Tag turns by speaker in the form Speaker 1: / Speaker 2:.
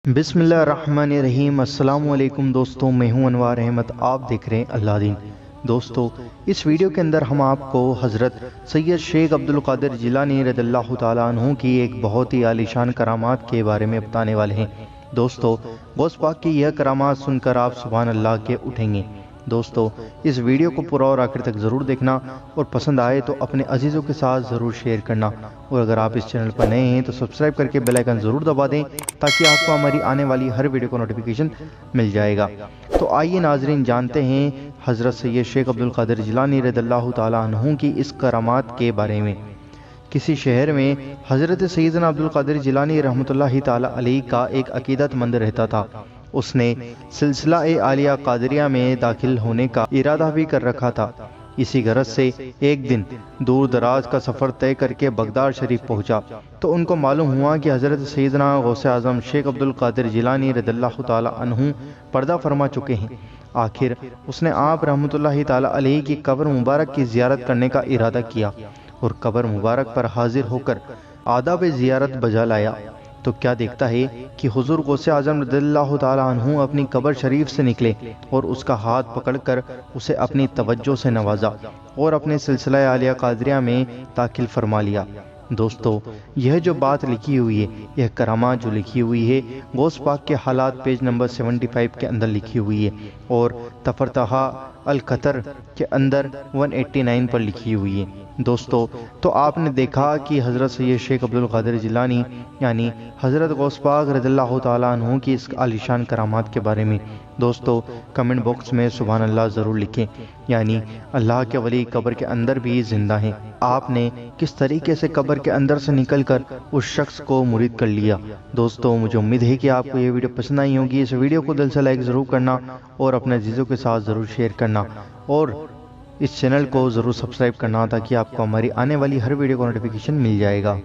Speaker 1: بسم اللہ الرحمن الرحیم۔ السلام علیکم دوستوں، میں ہوں انوار احمد، آپ دیکھ رہے ہیں اللہ دین۔ دوستوں، اس ویڈیو کے اندر ہم آپ کو حضرت سید شیخ عبد القادر جیلانی رضی اللہ تعالیٰ عنہ کی ایک بہت ہی عالیشان کرامات کے بارے میں بتانے والے ہیں۔ دوستوں، غوث پاک کی یہ کرامات سن کر آپ سبحان اللہ کے اٹھیں گے۔ دوستوں، اس ویڈیو کو پورا اور آخر تک ضرور دیکھنا، اور پسند آئے تو اپنے عزیزوں کے ساتھ ضرور شیئر کرنا، اور اگر آپ اس چینل پر نئے ہیں تو سبسکرائب کر کے بیل آئیکن ضرور دبا دیں تاکہ آپ کو ہماری آنے والی ہر ویڈیو کو نوٹیفیکیشن مل جائے گا۔ تو آئیے ناظرین، جانتے ہیں حضرت سید شیخ عبد القادر جیلانی رضی اللہ تعالیٰ عنہ کی اس کرامات کے بارے میں۔ کسی شہر میں حضرت سیدنا عبد القادر جیلانی رحمۃ اللہ تعالیٰ علیہ کا ایک عقیدت مند رہتا تھا۔ اس نے سلسلہ عالیہ قادریہ میں داخل ہونے کا ارادہ بھی کر رکھا تھا۔ اسی غرض سے ایک دن دور دراز کا سفر طے کر کے بغداد شریف پہنچا تو ان کو معلوم ہوا کہ حضرت سیدنا غوث اعظم شیخ عبد القادر جیلانی رضی اللہ تعالیٰ عنہ پردہ فرما چکے ہیں۔ آخر اس نے آپ رحمۃ اللہ تعالیٰ علیہ کی قبر مبارک کی زیارت کرنے کا ارادہ کیا اور قبر مبارک پر حاضر ہو کر آداب زیارت بجا لایا تو کیا دیکھتا ہے کہ حضور غوث اعظم رضی اللہ تعالیٰ عنہ اپنی قبر شریف سے نکلے اور اس کا ہاتھ پکڑ کر اسے اپنی توجہ سے نوازا اور اپنے سلسلہ عالیہ قادریہ میں داخل فرما لیا۔ دوستو، یہ جو بات لکھی ہوئی ہے، یہ کرامات جو لکھی ہوئی ہے، غوث پاک کے حالات پیج نمبر 75 کے اندر لکھی ہوئی ہے اور تفرتہ القطر کے اندر 189 پر لکھی ہوئی ہے۔ دوستو، تو آپ نے دیکھا کہ حضرت سید شیخ عبد القادر جیلانی یعنی حضرت غوث پاک رضی اللہ تعالیٰ عنہ کی اس عالیشان کرامات کے بارے میں۔ دوستو، کمنٹ باکس میں سبحان اللہ ضرور لکھیں، یعنی اللہ کے ولی قبر کے اندر بھی زندہ ہیں۔ آپ نے کس طریقے سے قبر کے اندر سے نکل کر اس شخص کو مرید کر لیا۔ دوستو، مجھے امید ہے کہ آپ کو یہ ویڈیو پسند آئی ہوگی۔ اس ویڈیو کو دل سے لائک ضرور کرنا اور اپنے عزیزوں کے ساتھ ضرور شیئر کرنا، اور اس چینل کو ضرور سبسکرائب کرنا تاکہ آپ کو ہماری آنے والی ہر ویڈیو کو نوٹیفیکیشن مل جائے گا۔